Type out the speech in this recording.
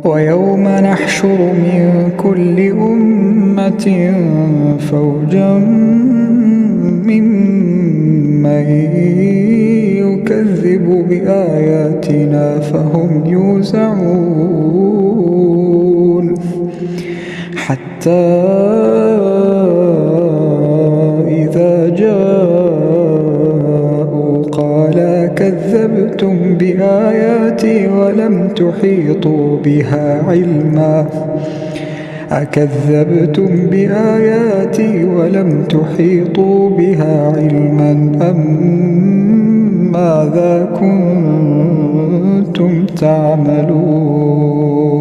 ويوم نحشر من كل أمة فوجا ممن يكذب بآياتنا فهم يوزعون حتى إذا جاءوا قال كذبتم بآياتي ولم تحيطوا بها علما أكذبتم بآياتي ولم تحيطوا بها علما أم ماذا كنتم تعملون